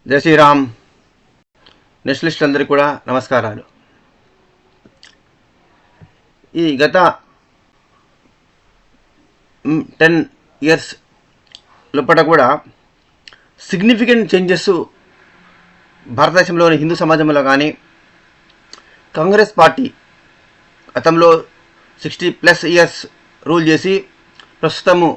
జై శ్రీరామ్. నెషనలిస్ట్ అందరికీ కూడా నమస్కారాలు. ఈ గత 10 years లోపల కూడా సిగ్నిఫికెంట్ చేంజెస్ భారతదేశంలోని హిందూ సమాజంలో కానీ, కాంగ్రెస్ పార్టీ గతంలో 60+ years రూల్ చేసి ప్రస్తుతము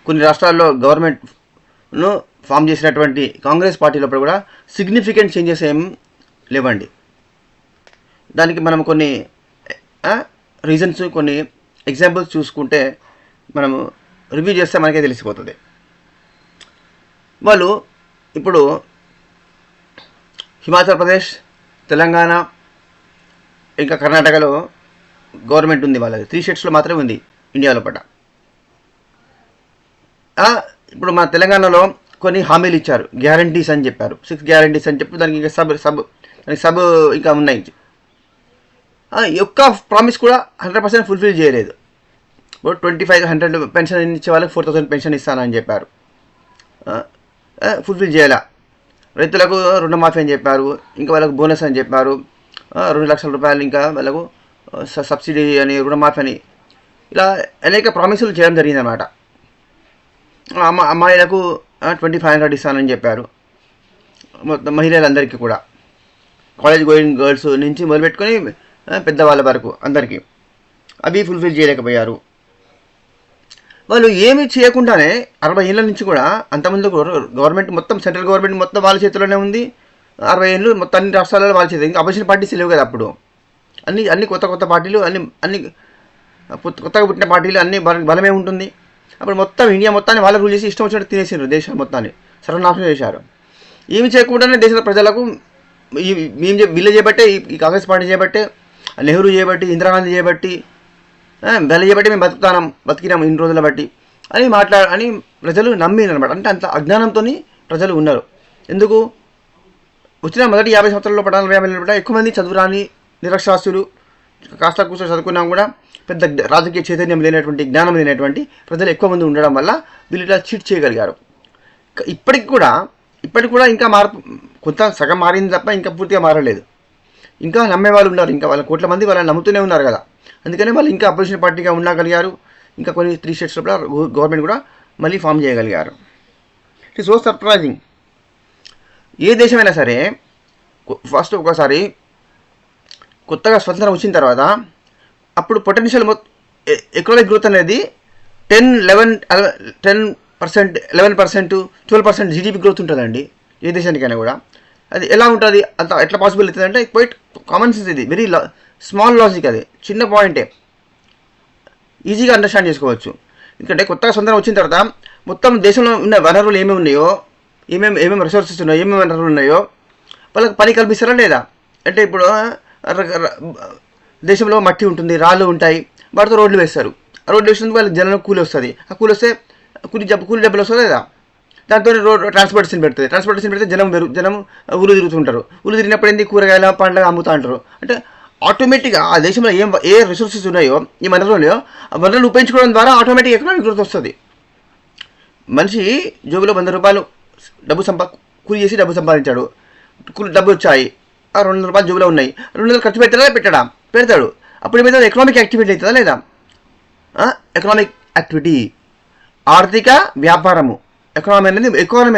కొన్ని రాష్ట్రాల్లో గవర్నమెంట్ను ఫామ్ చేసినటువంటి కాంగ్రెస్ పార్టీ లోపల కూడా సిగ్నిఫికెంట్ చేంజెస్ ఏం లేవండి. దానికి మనం కొన్ని రీజన్స్, కొన్ని ఎగ్జాంపుల్స్ చూసుకుంటే మనము రివ్యూ చేస్తే మనకే తెలిసిపోతుంది. వాళ్ళు ఇప్పుడు హిమాచల్ ప్రదేశ్, తెలంగాణ, ఇంకా కర్ణాటకలో గవర్నమెంట్ ఉంది. వాళ్ళది 3 states మాత్రమే ఉంది ఇండియా లోపల. ఇప్పుడు మన తెలంగాణలో కొన్ని హామీలు ఇచ్చారు, గ్యారంటీస్ అని చెప్పారు, 6 guarantees అని చెప్పి దానికి ఇంకా సబ్ ఇంకా ఉన్నాయి. యొక్క ప్రామిస్ కూడా 100% ఫుల్ఫిల్ చేయలేదు. ఇప్పుడు 2500 పెన్షన్ ఇచ్చే వాళ్ళకి 4000 పెన్షన్ ఇస్తానని చెప్పారు, ఫుల్ఫిల్ చేయాల. రైతులకు రుణమాఫీ అని చెప్పారు, ఇంకా వాళ్ళకు బోనస్ అని చెప్పారు, 2 లక్షల రూపాయలు ఇంకా వాళ్ళకు సబ్సిడీ అని, రుణమాఫీ అని, ఇలా అనేక ప్రామిసులు చేయడం జరిగిందన్నమాట. అమ్మాయిలకు 2500 ఇస్తానని చెప్పారు. మొత్తం మహిళలందరికీ కూడా, కాలేజ్ గోయింగ్ గర్ల్స్ నుంచి మొదలుపెట్టుకొని పెద్దవాళ్ళ వరకు అందరికీ అవి ఫుల్ఫిల్ చేయలేకపోయారు. వాళ్ళు ఏమి చేయకుండానే 60 ఏళ్ళ నుంచి కూడా, అంతకుముందు గవర్నమెంట్ మొత్తం, సెంట్రల్ గవర్నమెంట్ మొత్తం వాళ్ళ చేతిలోనే ఉంది. 60 ఏళ్ళు మొత్తం అన్ని రాష్ట్రాలలో వాళ్ళ చేతి. ఇంకా అపోజిషన్ పార్టీస్ లేవు కదా అప్పుడు. అన్ని కొత్త పార్టీలు, అన్ని కొత్తగా పుట్టిన పార్టీలు, అన్ని బలమే ఉంటుంది. అప్పుడు మొత్తం ఇండియా మొత్తాన్ని వాళ్ళు రూల్ చేసి ఇష్టం వచ్చినట్టు తినేసారు, దేశం మొత్తాన్ని సర్వనాశనం చేశారు. ఏమి చేయకుండానే దేశ ప్రజలకు వీళ్ళు చేయబట్టే, ఈ కాంగ్రెస్ పార్టీ చేయబట్టే, నెహ్రూ చేయబట్టి, ఇందిరాగాంధీ చేయబట్టి, వీళ్ళు చేయబట్టి మేము బతికినాం ఇన్ని రోజుల బట్టి అని ప్రజలు నమ్మినమాట. అంటే అంత అజ్ఞానంతో ప్రజలు ఉన్నారు. ఎందుకు వచ్చిన మొదటి 50 సంవత్సరాల్లో 40 ఏళ్ళ ఎక్కువ మంది చదువురాని నిరక్షరాస్యులు, కాస్త కూర్చొని చదువుకున్నా కూడా పెద్ద రాజకీయ చైతన్యం లేనటువంటి, జ్ఞానం లేనటువంటి ప్రజలు ఎక్కువ మంది ఉండడం వల్ల వీళ్ళు ఇట్లా చీట్ చేయగలిగారు. ఇప్పటికి కూడా ఇంకా మార్పు, కొంత సగం మారింది తప్ప ఇంకా పూర్తిగా మారలేదు. ఇంకా నమ్మే వాళ్ళు ఉన్నారు, ఇంకా వాళ్ళ కోట్ల మంది వాళ్ళని నమ్ముతూనే ఉన్నారు కదా. అందుకనే వాళ్ళు ఇంకా అపోజిషన్ పార్టీగా ఉండగలిగారు. ఇంకా కొన్ని 3 states లోపల గవర్నమెంట్ కూడా మళ్ళీ ఫామ్ చేయగలిగారు. It is so surprising. ఏ దేశమైనా సరే ఫస్ట్ ఒకసారి కొత్తగా స్వతంత్రం వచ్చిన తర్వాత అప్పుడు పొటెన్షియల్ ఎకనామిక్ గ్రోత్ అనేది 11%, 12% జీడీపీ గ్రోత్ ఉంటుందండి ఏ దేశానికైనా కూడా. అది ఎలా ఉంటుంది, అంత ఎట్లా పాసిబుల్ అవుతుంది అంటే క్వైట్ కామన్ సెన్స్. ఇది వెరీ స్మాల్ లాజిక్, అది చిన్న పాయింటే, ఈజీగా అండర్స్టాండ్ చేసుకోవచ్చు. ఎందుకంటే కొత్తగా స్వతంత్రం వచ్చిన తర్వాత మొత్తం దేశంలో ఉన్న వనరులు ఏమేమి ఉన్నాయో, ఏమేమి రిసోర్సెస్ ఉన్నాయో, ఏమేమి వనరులు ఉన్నాయో వాళ్ళకి పని కల్పిస్తారా లేదా? అంటే ఇప్పుడు దేశంలో మట్టి ఉంటుంది, రాళ్ళు ఉంటాయి, వాటితో రోడ్లు వేస్తారు. ఆ రోడ్లు వేసినందుకు వాళ్ళకి జనాలకు కూలి వస్తుంది. ఆ కూలి వస్తే కూలి డబ్బులు వస్తుంది లేదా? దాంతో ట్రాన్స్పోర్టేషన్ పెడితే జనం ఊరు తిరుగుతుంటారు. ఊరు తిరిగినప్పుడు ఏంది, కూరగాయల పండ్లు అమ్ముతూ అంటారు. అంటే ఆటోమేటిక్గా ఆ దేశంలో ఏ రిసోర్సెస్ ఉన్నాయో, ఈ వనరులు ఉన్నాయో, ఆ వనరులు ఉపయోగించుకోవడం ద్వారా ఆటోమేటిక్ ఎకనామిక్ గ్రోత్ వస్తుంది. మనిషి జోబులో 100 రూపాయలు కూలి చేసి డబ్బు సంపాదించాడు, డబ్బులు వచ్చాయి, ఆ 200 రూపాయలు జోబులో ఉన్నాయి, 200 ఖర్చు పెడతాడు. అప్పుడు ఏమైతే ఎకనామిక్ యాక్టివిటీ అవుతుందా లేదా? ఎకనామిక్ యాక్టివిటీ, ఆర్థిక వ్యాపారము. ఎకానమీ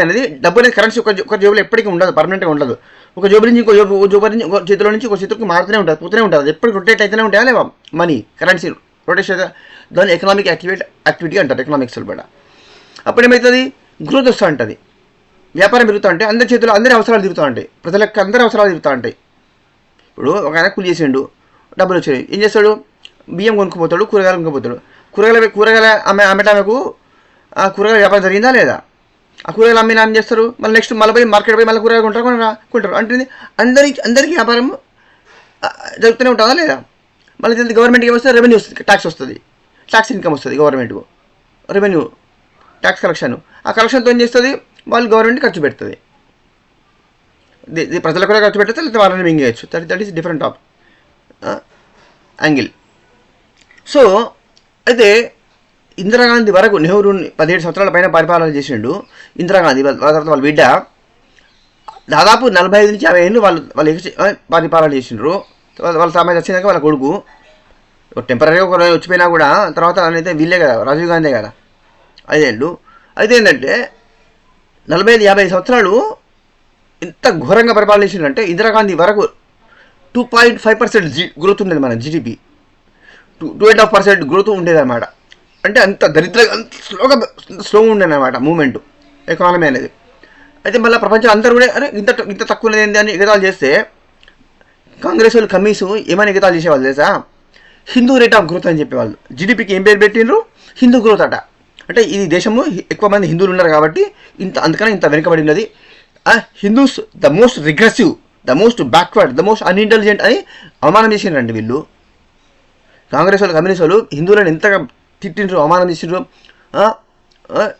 అనేది డబ్బు అనేది కరెన్సీ ఒక జోబులో ఎప్పటికీ ఉండదు, పర్మనెంట్గా ఉండదు. ఒక జోబు నుంచి ఇంకో జోబు నుంచి ఒక చేతిలో నుంచి ఒక చేతికి మారుతూనే ఉంటుంది, పోతూనే ఉంటుంది. ఎప్పటికి రొటేట్ అయితేనే ఉంటాయా లేవా మనీ, కరెన్సీ రొటేషన్. దాన్ని ఎకనామిక్ యాక్టివిటీ అంటారు ఎకనామిక్స్ కూడా. అప్పుడు ఏమవుతుంది, గ్రోత్ వస్తూ ఉంటుంది, వ్యాపారం పెరుగుతూ ఉంటాయి, అందరి చేతిలో అందరి అవసరాలు తిరుగుతూ ఉంటాయి, ప్రజలకు అందరి అవసరాలు తిరుగుతూ ఉంటాయి. ఇప్పుడు ఒక ఆయన కూలి చేసిండు, డబ్బులు వచ్చాయి, ఏం చేస్తాడు, బియ్యం కొనుక్కుపోతాడు, కూరగాయలు కొనుక్కుపోతాడు. కూరగాయలు అమ్మటానికి ఆ కూరగాయల వ్యాపారం జరిగిందా లేదా? ఆ కూరగాయలు అమ్మినా ఏం చేస్తారు, మళ్ళీ నెక్స్ట్ మళ్ళీ పోయి మార్కెట్ పోయి మళ్ళీ కూరగాయలు కొంటారు. అంటే అందరికీ వ్యాపారం జరుగుతూనే ఉంటుందా లేదా? మళ్ళీ గవర్నమెంట్కి ఏమొస్తుంది, రెవెన్యూ వస్తుంది, ట్యాక్స్ వస్తుంది, ట్యాక్స్ ఇన్కమ్ వస్తుంది గవర్నమెంట్కు, రెవెన్యూ ట్యాక్స్ కలెక్షన్. ఆ కలెక్షన్తో ఏం చేస్తుంది, వాళ్ళు గవర్నమెంట్ ఖర్చు పెడుతుంది. ప్రజలకు కూడా ఖర్చు పెడితే లేకపోతే వాళ్ళని మింగేయచ్చు. That is different of angle. So అయితే ఇందిరాగాంధీ వరకు, నెహ్రూ 17 సంవత్సరాల పైన పరిపాలన చేసిండు. ఇందిరాగాంధీ తర్వాత వాళ్ళ బిడ్డ దాదాపు 45 నుంచి 50 ఏళ్ళు వాళ్ళు పరిపాలన చేసిండ్రు. వాళ్ళ సమయం వచ్చినాక వాళ్ళ కొడుకు టెంపరీగా ఒక వచ్చిపోయినా కూడా తర్వాత అయితే వీళ్ళే కదా, రాజీవ్ గాంధీ కదా 5 ఏళ్ళు. అయితే ఏంటంటే 40-50 సంవత్సరాలు ఎంత ఘోరంగా పరిపాలన చేసిందంటే ఇందిరాగాంధీ వరకు 2.5% గ్రోత్ ఉండేది మన జీడిపి, 2.5% గ్రోత్ ఉండేదన్నమాట. అంటే అంత దరిద్రంగా అంత స్లోగా ఉండేదన్నమాట మూమెంట్ ఎకానమీ అనేది. అయితే మళ్ళీ ప్రపంచం అందరూ కూడా అరే ఇంత తక్కువ ఉన్నది అని ఎగతాలు చేస్తే కాంగ్రెస్ వాళ్ళు కమీసు ఏమైనా ఎగతాలు చేసేవాళ్ళు తెలుసా, హిందూ రేట్ ఆఫ్ గ్రోత్ అని చెప్పేవాళ్ళు. జీడిపికి ఏం పేరు పెట్టిండ్రు, హిందూ గ్రోత్ అట. అంటే ఇది దేశము ఎక్కువ మంది హిందువులు ఉన్నారు కాబట్టి అందుకని ఇంత వెనుకబడి ఉన్నది. Hindus the most regressive, the most backward, the most unintelligent అని అవమానం చేసిండ్రండి వీళ్ళు. కాంగ్రెస్ వాళ్ళు కమ్యూనిస్ట్ వాళ్ళు హిందువులను ఎంతగా తిట్టిండ్రు, అవమానం చేసిండ్రు,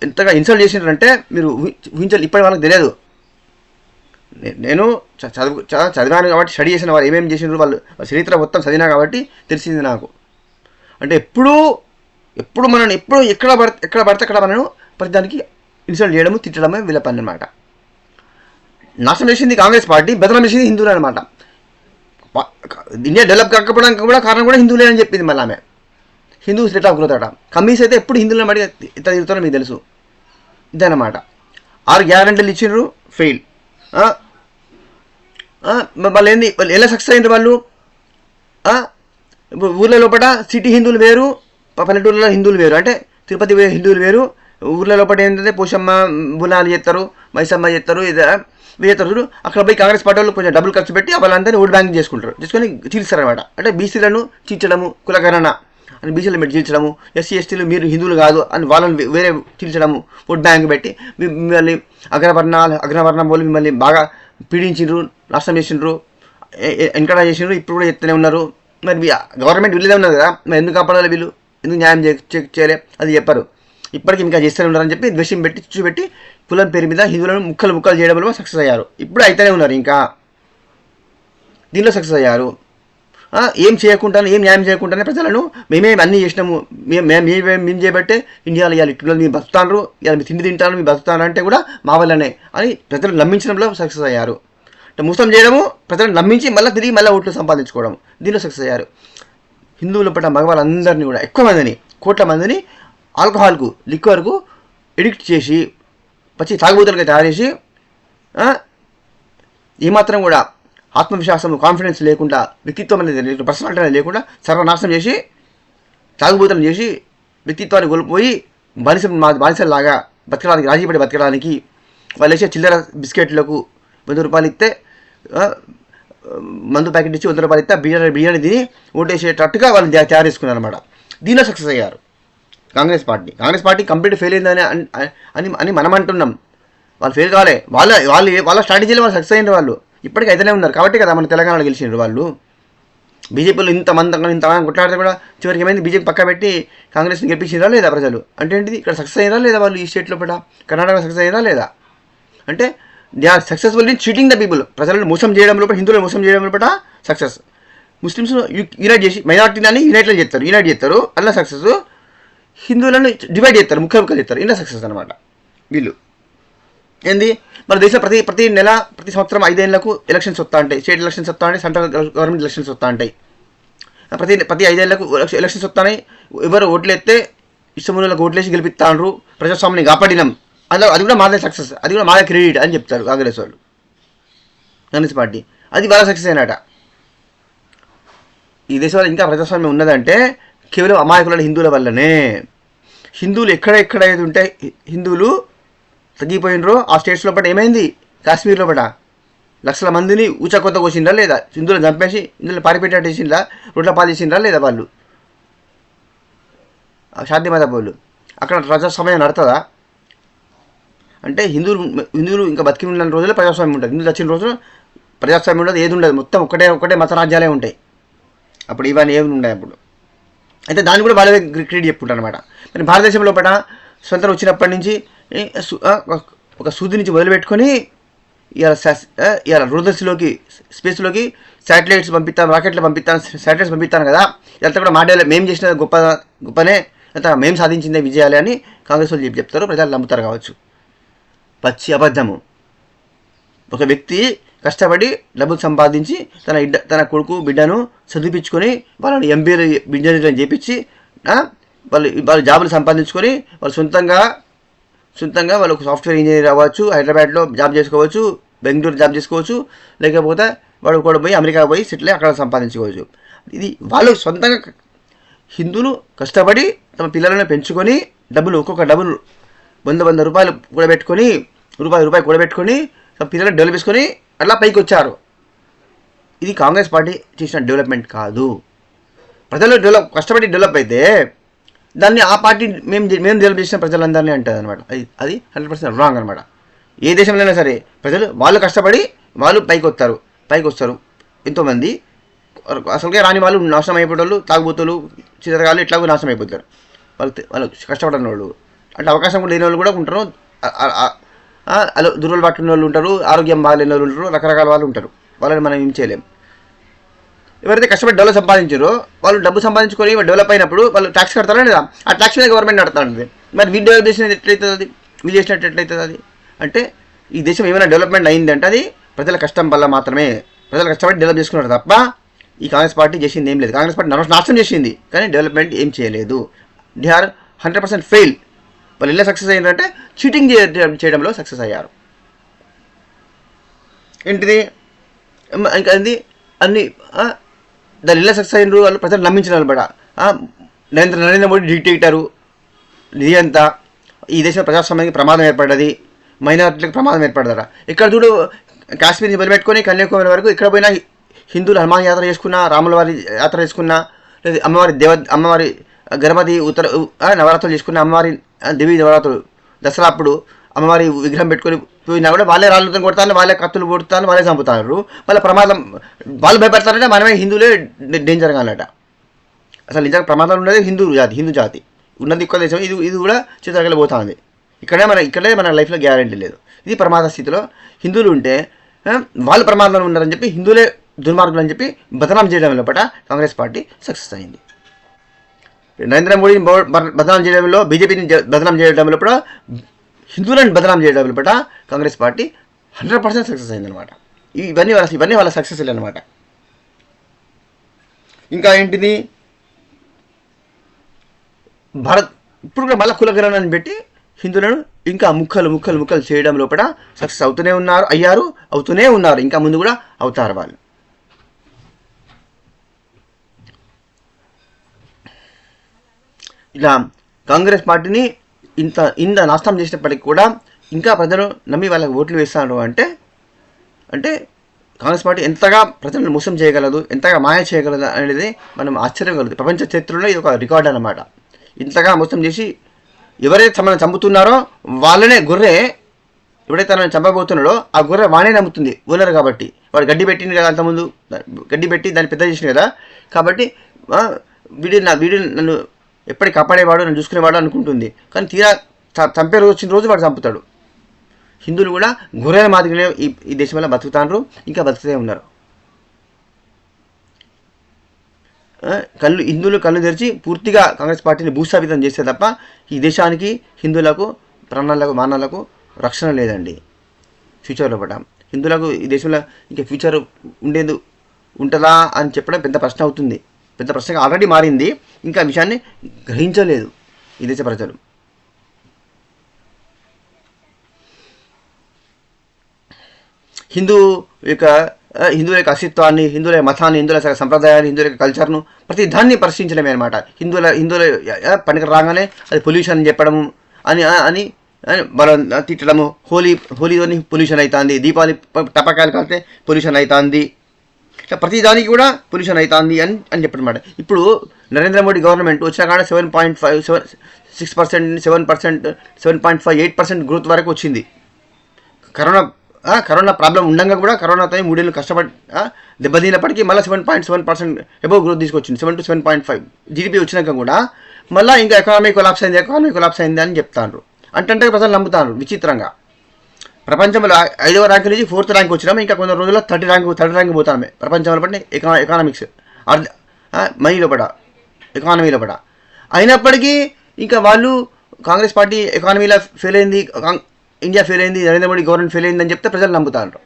ఎంతగా ఇన్సల్ట్ చేసిండ్రంటే మీరు ఊహించాలి. ఇప్పటి వాళ్ళకి తెలియదు. నేను చదివాను కాబట్టి, స్టడీ చేసిన వాళ్ళు ఏమేమి చేసిండ్రు వాళ్ళ చరిత్ర మొత్తం చదివినా కాబట్టి తెలిసింది నాకు. అంటే ఎప్పుడు మనల్ని ఎక్కడ పడితే అక్కడ మనను ప్రతిదానికి ఇన్సల్ట్ చేయడము, తిట్టడమే వీళ్ళ పని అనమాట. నాశనం చేసింది కాంగ్రెస్ పార్టీ, బదనం చేసింది హిందువులే అనమాట. ఇండియా డెవలప్ కాకపోవడానికి కూడా కారణం కూడా హిందువులే అని చెప్పింది మళ్ళీ ఆమె. హిందూస్ రేట్ ఆఫ్ గ్రోత్ అట. కమీస్ అయితే ఎప్పుడు హిందువులను బట్టి ఎంత తిరుగుతారో మీకు తెలుసు. ఇదన్నమాట. 6 గ్యారెంటీలు ఇచ్చిండ్రు, ఫెయిల్. వాళ్ళు ఏంది, వాళ్ళు ఎలా సక్సెస్ అయినారు వాళ్ళు? ఊర్ల లోపల సిటీ హిందువులు వేరు, పల్లెటూరులో హిందువులు వేరు. అంటే తిరుపతి హిందువులు వేరు, ఊర్ల లోపల ఏంటంటే పోషమ్మ బునాలు చేస్తారు, మైసమ్మ చేస్తారు, చేస్తారు. అక్కడ పోయి కాంగ్రెస్ పార్టీ వాళ్ళు కొంచెం డబ్బులు ఖర్చు పెట్టి వాళ్ళందరినీ ఓట్ బ్యాంకింగ్ చేసుకొని చీల్స్తారనమాట. అంటే బీసీలను చీల్చడము, కులకరణ అని బీసీలను పెట్టి చీల్చడము, ఎస్సీ ఎస్టీలు మీరు హిందువులు కాదు అని వాళ్ళని వేరే చీల్చడము, ఓట్ బ్యాంక్ పెట్టి మిమ్మల్ని అగ్రవర్ణం వాళ్ళు మిమ్మల్ని బాగా పీడించిండ్రు, నాశనం చేసిండ్రు, ఎంకరేజ్ చేసిండ్రు, ఇప్పుడు కూడా చెప్తూనే ఉన్నారు. మరి గవర్నమెంట్ వీళ్ళే ఉన్నారు కదా, మరి ఎందుకు కాపాడాలి వీళ్ళు, ఎందుకు న్యాయం చేయలే అది చెప్పారు. ఇప్పటికీ ఇంకా చేస్తూనే ఉన్నారని చెప్పి ద్వేషం పెట్టి చూపెట్టి కులం పేరు మీద హిందువులను ముక్కలు చేయడంలో సక్సెస్ అయ్యారు. ఇప్పుడు అయితేనే ఉన్నారు, ఇంకా దీనిలో సక్సెస్ అయ్యారు. ఏం చేయకుండానే, ఏం న్యాయం చేయకుండానే ప్రజలను మేమే అన్నీ చేసినాము, మేము చేయబట్టే ఇండియాలో ఇవాళ ఇట్లు మీరు బతుకుతారు, ఇవాళ మీరు తిండి తింటాను మీరు బతుకుతారు అంటే కూడా మా వల్లనే అని ప్రజలు నమ్మించడంలో సక్సెస్ అయ్యారు. అంటే మోసం చేయడము, ప్రజలను నమ్మించి మళ్ళీ ఓట్లు సంపాదించుకోవడం, దీనిలో సక్సెస్ అయ్యారు. హిందువుల పట్ల మగవాళ్ళందరినీ కూడా ఎక్కువ మందిని, కోట్ల మందిని ఆల్కహాల్కు, లిక్వర్కు ఎడిక్ట్ చేసి పచ్చి తాగుబోతులుగా తయారు చేసి ఏమాత్రం కూడా ఆత్మవిశ్వాసం, కాన్ఫిడెన్స్ లేకుండా, వ్యక్తిత్వం అనేది పర్సనాలిటీ అనేది లేకుండా సర్వనాశనం చేసి తాగుబోతులను చేసి వ్యక్తిత్వాన్ని కోల్పోయి బానిసలాగా బతకడానికి, రాజీపడి బతకడానికి వాళ్ళు వేసే చిల్లర బిస్కెట్లకు 100 రూపాయలు ఇస్తే, మందు ప్యాకెట్ ఇచ్చి 100 రూపాయలు ఇస్తే బిర్యానీ తిని ఓటేసేటట్టుగా వాళ్ళు తయారు చేసుకున్నారు అనమాట. దీనిలో సక్సెస్ అయ్యారు కాంగ్రెస్ పార్టీ కంప్లీట్ ఫెయిల్ అయిందని అని మనం అంటున్నాం. వాళ్ళు ఫెయిల్ కాలే, వాళ్ళ స్ట్రాటజీలో వాళ్ళు సక్సెస్ అయిన వాళ్ళు ఇప్పటికీ అయితేనే ఉన్నారు. కాబట్టి కదా మన తెలంగాణలో గెలిచినారు వాళ్ళు. బీజేపీలో ఇంతమంది కొట్లాడితే కూడా చివరికి ఏమైంది, బీజేపీ పక్క పెట్టి కాంగ్రెస్ని గెలిపించినా లేదా ప్రజలు? అంటే ఏంటిది, ఇక్కడ సక్సెస్ అయినా లేదా వాళ్ళు? ఈ స్టేట్లో పట కర్ణాటక సక్సెస్ అయినా లేదా? అంటే they are successful in cheating the people. ప్రజలను మోసం చేయడం లోపల, హిందువులను మోసం చేయడం లోపల సక్సెస్. ముస్లిమ్స్ యునైట్ చేసి మైనార్టీని యునైట్ చేస్తారు అలా సక్సెస్. హిందువులను డివైడ్ చేస్తారు, ముక్కలు చేస్తారు, ఇలా సక్సెస్ అనమాట వీళ్ళు. ఏంది, మన దేశం ప్రతి నెల, ప్రతి సంవత్సరం 5 ఏళ్లకు ఎలక్షన్స్ వస్తూ ఉంటాయి. స్టేట్ ఎలక్షన్స్ వస్తూ ఉంటాయి, సెంట్రల్ గవర్నమెంట్ ఎలక్షన్స్ వస్తూ ఉంటాయి. ప్రతి 5 ఏళ్లకు ఎలక్షన్స్ వస్తున్నాయి. ఎవరు ఓట్లు ఎత్తే ఇష్టములకు ఓట్లేసి గెలిపిస్తాండ్రు, ప్రజాస్వామ్యాన్ని కాపాడినాం, అందులో అది కూడా మాదే సక్సెస్, అది కూడా మాదే క్రెడిట్ అని చెప్తారు కాంగ్రెస్ వాళ్ళు, కాంగ్రెస్ పార్టీ. అది బాగా సక్సెస్ అయినట. ఈ దేశంలో ఇంకా ప్రజాస్వామ్యం ఉన్నదంటే కేవలం అమాయకుల హిందువుల వల్లనే. హిందువులు ఎక్కడైతే ఉంటే హిందువులు తగ్గిపోయినరో ఆ స్టేట్స్ లోపల ఏమైంది, కాశ్మీర్ లోపల లక్షల మందిని ఊచకొత్త కోసిండ్రా లేదా, హిందువులను చంపేసి హిందువులు పారిపెట్టేట్టు వేసిండ్రా, రోడ్ల పాలు చేసిండ్రా లేదా వాళ్ళు, శాంతి మత వాళ్ళు. అక్కడ ప్రజాస్వామ్యం నడుతుందా? అంటే హిందువులు ఇంకా బతికి ఉన్న రోజుల్లో ప్రజాస్వామ్యం ఉంటుంది, హిందువులు వచ్చిన రోజులు ప్రజాస్వామ్యం ఉండదు, ఏది ఉండదు, మొత్తం ఒకటే మత రాజ్యాలే ఉంటాయి. అప్పుడు ఇవన్నీ ఏమి ఉన్నాయి అప్పుడు. అయితే దాన్ని కూడా వాళ్ళే క్రియేట్ చెప్పుకుంటారు అనమాట. మరి భారతదేశం లోపల స్వతంత్రం వచ్చినప్పటి నుంచి ఒక సూది నుంచి మొదలుపెట్టుకొని ఇవాళ రూదర్స్లోకి, స్పేస్లోకి శాటిలైట్స్ పంపిస్తాను, రాకెట్లు పంపిస్తాను, శాటిలైట్స్ పంపిస్తాను కదా, ఇదంతా కూడా మాట్లాడలే మేము చేసిన గొప్పనే, అంతా మేము సాధించిందే విజయాలే అని కాంగ్రెస్ వాళ్ళు చెప్తారు, ప్రజలు నమ్ముతారు కావచ్చు. పచ్చి అబద్ధము. ఒక వ్యక్తి కష్టపడి డబ్బులు సంపాదించి తన కొడుకు బిడ్డను చదివించుకొని వాళ్ళని ఎంబీఏ ఇంజనీర్లను చేపించి వాళ్ళు జాబులు సంపాదించుకొని వాళ్ళు సొంతంగా వాళ్ళు సాఫ్ట్వేర్ ఇంజనీర్ అవ్వచ్చు, హైదరాబాద్లో జాబ్ చేసుకోవచ్చు, బెంగళూరు జాబ్ చేసుకోవచ్చు, లేకపోతే వాడు కూడా పోయి అమెరికా పోయి సెటిల్ అక్కడ సంపాదించుకోవచ్చు. ఇది వాళ్ళు సొంతంగా హిందువులు కష్టపడి తమ పిల్లలను పెంచుకొని ఒక్కొక్క డబ్బులు 100 రూపాయలు కూడబెట్టుకొని రూపాయి కూడబెట్టుకొని తమ పిల్లలను డెవలప్ చేసుకొని అట్లా పైకి వచ్చారు. ఇది కాంగ్రెస్ పార్టీ చేసిన డెవలప్మెంట్ కాదు. ప్రజలు కష్టపడి డెవలప్ అయితే దాన్ని ఆ పార్టీ మేము డెవలప్ చేసిన ప్రజలందరినీ అంటుంది అనమాట. అది 100% రాంగ్ అనమాట. ఏ దేశంలో అయినా సరే ప్రజలు వాళ్ళు కష్టపడి వాళ్ళు పైకి వస్తారు. ఎంతోమంది అసలుగా రాని వాళ్ళు నాశనం అయిపోయేవాళ్ళు, తాగుబోతులు, చిత్రకాలు ఇట్లాగూ నాశనం అయిపోతారు. వాళ్ళు కష్టపడని వాళ్ళు అంటే అవకాశం కూడా లేని వాళ్ళు కూడా ఉంటారు, దుర్వలు పట్టిన వాళ్ళు ఉంటారు, ఆరోగ్యం బాగాలేని వాళ్ళు ఉంటారు, రకరకాల వాళ్ళు ఉంటారు. వాళ్ళని మనం ఏం చేయలేం. ఎవరైతే కష్టపడి డబ్బులు సంపాదించారో వాళ్ళు డబ్బు సంపాదించుకొని డెవలప్ అయినప్పుడు వాళ్ళు ట్యాక్స్ కడతారా లేదా? ఆ ట్యాక్స్ మీద గవర్నమెంట్ నడుతుంది. మరి వీళ్ళు డెవలప్ చేసినది ఎట్లయితుంది? అది వీళ్ళు చేసినట్టు ఎట్లయితుంది? అది అంటే ఈ దేశం ఏమైనా డెవలప్మెంట్ అయిందంటే అది ప్రజల కష్టం వల్ల మాత్రమే. ప్రజలు కష్టపడి డెవలప్ చేసుకున్నారు తప్ప ఈ కాంగ్రెస్ పార్టీ చేసింది ఏం లేదు. కాంగ్రెస్ పార్టీ నాశనం చేసింది కానీ డెవలప్మెంట్ ఏం చేయలేదు. They are 100% fail. వాళ్ళు ఎలా సక్సెస్ అయ్యారంటే చీటింగ్ చేయడంలో సక్సెస్ అయ్యారు. ఏంటిది ఇంకా అన్ని దాని ఎలా సక్సెస్ అయినారు? వాళ్ళు ప్రజలు నమ్మించిన వాళ్ళు బడా నరేంద్ర మోడీ డిక్టేటరు నియంత. ఈ దేశంలో ప్రజాస్వామ్యానికి ప్రమాదం ఏర్పడ్డది, మైనారిటీలకు ప్రమాదం ఏర్పడ్డదట. ఇక్కడ చూడు కాశ్మీర్ని మొదలుపెట్టుకొని కన్యాకుమారి వరకు ఇక్కడ పోయినా హిందువులు హనుమాన్ యాత్ర చేసుకున్నా, రాముల వారి యాత్ర చేసుకున్నా, లేదా అమ్మవారి గణపతి నవరాత్రులు చేసుకున్న, అమ్మవారి దేవీ నవరాత్రులు దసరా అప్పుడు అమ్మవారి విగ్రహం పెట్టుకొని పోయినా కూడా వాళ్ళే రాళ్ళతో కొడతాను, వాళ్ళే కత్తులు కొడతాను, వాళ్ళే చంపుతారు. వాళ్ళ ప్రమాదం వాళ్ళు భయపడతారంటే మనమే హిందువులే డేంజర్ కానట. అసలు నిజంగా ప్రమాదం ఉన్నది హిందూ జాతి ఉన్నది ఎక్కువ దేశం. ఇది కూడా చిత్రకళ పోతా ఉంది. ఇక్కడే మన లైఫ్లో గ్యారంటీ లేదు. ఇది ప్రమాద స్థితిలో హిందువులు ఉంటే వాళ్ళు ప్రమాదంలో ఉన్నారని చెప్పి హిందువులే దుర్మార్గులు అని చెప్పి బదనాం చేయడం లోపల కాంగ్రెస్ పార్టీ సక్సెస్ అయింది. నరేంద్ర మోడీని బదనాం చేయడంలో, బీజేపీని బదనాం చేయడం లోపల, హిందువులను బదనాం చేయడం లోపల కాంగ్రెస్ పార్టీ 100% సక్సెస్ అయిందనమాట. ఇవన్నీ వాళ్ళ సక్సెస్ అనమాట. ఇంకా ఏంటిది ఇప్పుడు కూడా మళ్ళీ కులగణనని పెట్టి హిందువులను ఇంకా ముక్కలు చేయడం లోపల సక్సెస్ అవుతూనే ఉన్నారు. ఇంకా ముందు కూడా అవుతారు వాళ్ళు. ఇలా కాంగ్రెస్ పార్టీని ఇంత నాశనం చేసినప్పటికీ కూడా ఇంకా ప్రజలు నమ్మి వాళ్ళకి ఓట్లు వేస్తారు అంటే కాంగ్రెస్ పార్టీ ఎంతగా ప్రజలను మోసం చేయగలదు, ఎంతగా మాయ చేయగలదు అనేది మనం ఆశ్చర్యగలదు. ప్రపంచ చరిత్రలో ఇది ఒక రికార్డ్ అన్నమాట. ఇంతగా మోసం చేసి ఎవరైతే మనల్ని చంపుతున్నారో వాళ్ళనే ఎవడైతే తనని చంపబోతున్నాడో ఆ గొర్రె వానే నమ్ముతుంది ఓనర్ కాబట్టి. వాడు గడ్డి పెట్టింది కదా, అంతకుముందు గడ్డి పెట్టి దాన్ని పెద్ద చేసింది కదా. కాబట్టి వీడు నన్ను ఎప్పటికి కాపాడేవాడు, నన్ను చూసుకునేవాడు అనుకుంటుంది. కానీ తీరా చంపే రోజు వచ్చిన రోజు వాడు చంపుతాడు. హిందువులు కూడా గొర్రెల మాదిరిగానే ఈ దేశం వల్ల బతుకుతారు, ఇంకా బతుకుతూనే ఉన్నారు. హిందువులు కళ్ళు తెరిచి పూర్తిగా కాంగ్రెస్ పార్టీని భూస్థాపితం చేస్తే తప్ప ఈ దేశానికి, హిందువులకు, ప్రాణాలకు, మానాలకు రక్షణ లేదండి. ఫ్యూచర్లో పడ్డాం హిందువులకు ఈ దేశంలో ఇంకా ఫ్యూచర్ ఉంటుందా అని చెప్పడం పెద్ద ప్రశ్న అవుతుంది. పెద్ద ప్రశ్నగా ఆల్రెడీ మారింది. ఇంకా విషయాన్ని గ్రహించలేదు ఈ దేశ ప్రజలు. హిందువుల యొక్క అస్తిత్వాన్ని, హిందువుల మతాన్ని, హిందువుల సంప్రదాయాన్ని, హిందువుల యొక్క కల్చర్ను ప్రతి దాన్ని పరిశీలించడమే అనమాట. హిందువుల పండుగ రాగానే అది పొల్యూషన్ అని చెప్పడము అని మనం తిట్టడము, హోలీతోని పొల్యూషన్ అవుతుంది, దీపావళి టపాకాయలు కాలితే పొల్యూషన్ అవుతుంది, ఇట్లా ప్రతి దానికి కూడా పొల్యూషన్ అవుతుంది అని చెప్పనమాట. ఇప్పుడు నరేంద్ర మోడీ గవర్నమెంట్ వచ్చిన కాడ 7.6%, 7%, 7.58% గ్రోత్ వరకు వచ్చింది. కరోనా ప్రాబ్లం ఉండగా కూడా కరోనాతో 3 ఏళ్ళు కష్టపడి దెబ్బతిన్నప్పటికీ మళ్ళీ 7.7% అబోవ్ గ్రోత్ తీసుకొచ్చింది. 7 to 7.5 జీడీపీ వచ్చినాక కూడా మళ్ళీ ఇంకా ఎకానమీ కొలాప్స్ అయింది అని చెప్తారు. అంటే ప్రజలు నమ్ముతారు విచిత్రంగా. ప్రపంచంలో 5వ ర్యాంక్ నుంచి 4th ర్యాంక్ వచ్చినాము. ఇంకా కొన్ని రోజుల్లో 30 ర్యాంక్ పోతామే ప్రపంచంలో పడి ఎకనామిక్స్ మనీలో పడ ఎకానమీలో పడ. అయినప్పటికీ ఇంకా వాళ్ళు కాంగ్రెస్ పార్టీ ఎకానమీలో ఫెయిల్ అయింది, ఇండియా ఫెయిల్ అయింది, నరేంద్ర మోడీ గవర్నమెంట్ ఫెయిల్ అయిందని చెప్తే ప్రజలు నమ్ముతారు.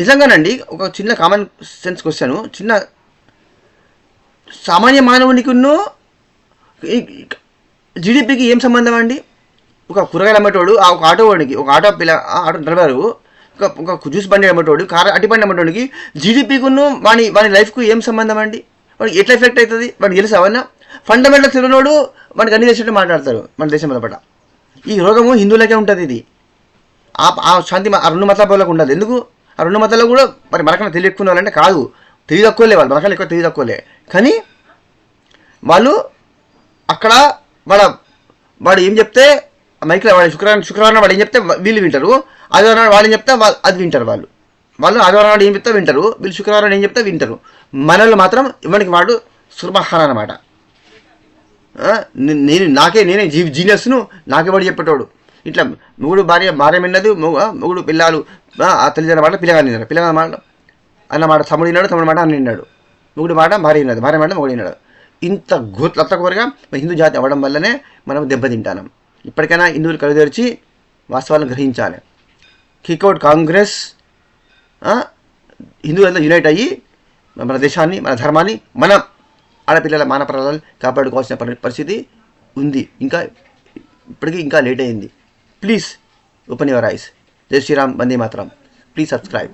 నిజంగానండి ఒక చిన్న కామన్ సెన్స్ క్వశ్చన్, చిన్న సామాన్య మానవునికిను జీడిపికి ఏం సంబంధం అండి? ఒక కూరగాయలు అమ్మేటోడు, ఒక ఆటో వాడికి, ఒక ఆటో ఆటో డ్రైవరు, ఒక జ్యూస్ బండి అమ్మేటోడు, అట్టి బండి అమ్మేటోడికి జీడిపికును వాని లైఫ్కు ఏం సంబంధం అండి? వాడికి ఎట్లా ఎఫెక్ట్ అవుతుంది? వాడికి తెలుసు అవన్నా? ఫండమెంటల్ తెలియనోడు వాడికి అన్ని దేశంలో మాట్లాడతారు మన దేశం మొదపట. ఈ రోగము హిందువులకే ఉంటుంది. ఇది ఆ శాంతి ఆ రెండు మతాల వాళ్ళకు ఉండదు. ఎందుకు? ఆ రెండు మతాల్లో కూడా మరి మనకన్నా తెలివి ఎక్కువ వాళ్ళంటే కాదు, తెలివి తక్కువలే వాళ్ళు, మనకన్నా ఎక్కువ తెలివి తక్కువలే. కానీ వాళ్ళు అక్కడ వాడు ఏం చెప్తే మైక్లో వాడు శుక్రవారం వాడు ఏం చెప్తే వీళ్ళు వింటారు, ఆదివారం వాడు ఏం చెప్తే అది వింటారు. వాళ్ళు ఆదివారం వాడు ఏం చెప్తే వింటారు, వీళ్ళు శుక్రవారం ఏం చెప్తే వింటారు. మనల్ని మాత్రం ఇవ్వడానికి వాడు సుర్మహాన్ అనమాట. నేనే జీనియస్ను, నాకే వాడు చెప్పేటోడు. ఇట్లా మొగుడు భార్య విన్నది, మొగుడు పిల్లలు తల్లిదండ్రుల మాట పిల్లగాని మాట అన్న మాట తమ్ముడు విన్నాడు, తమ్ముడు మాట అన్న విన్నాడు, మొగుడు మాట భార్య విన్నది, భార్య మాట మొగుడు విన్నాడు. ఇంత లత్తకూరగా హిందూ జాతి అవ్వడం వల్లనే మనం దెబ్బతింటాం. ఇప్పటికైనా హిందువులు కలుదెరిచి వాస్తవాలను గ్రహించాలి. కిక్అవుట్ కాంగ్రెస్, హిందువులంతా యునైట్ అయ్యి మన దేశాన్ని, మన ధర్మాన్ని, మన ఆడపిల్లల మాన ప్రాణాలు కాపాడుకోవాల్సిన పరిస్థితి ఉంది. ఇప్పటికీ ఇంకా లేట్ అయింది. Please open your eyes. జై శ్రీరామ్, వందే మాతరం. Please subscribe.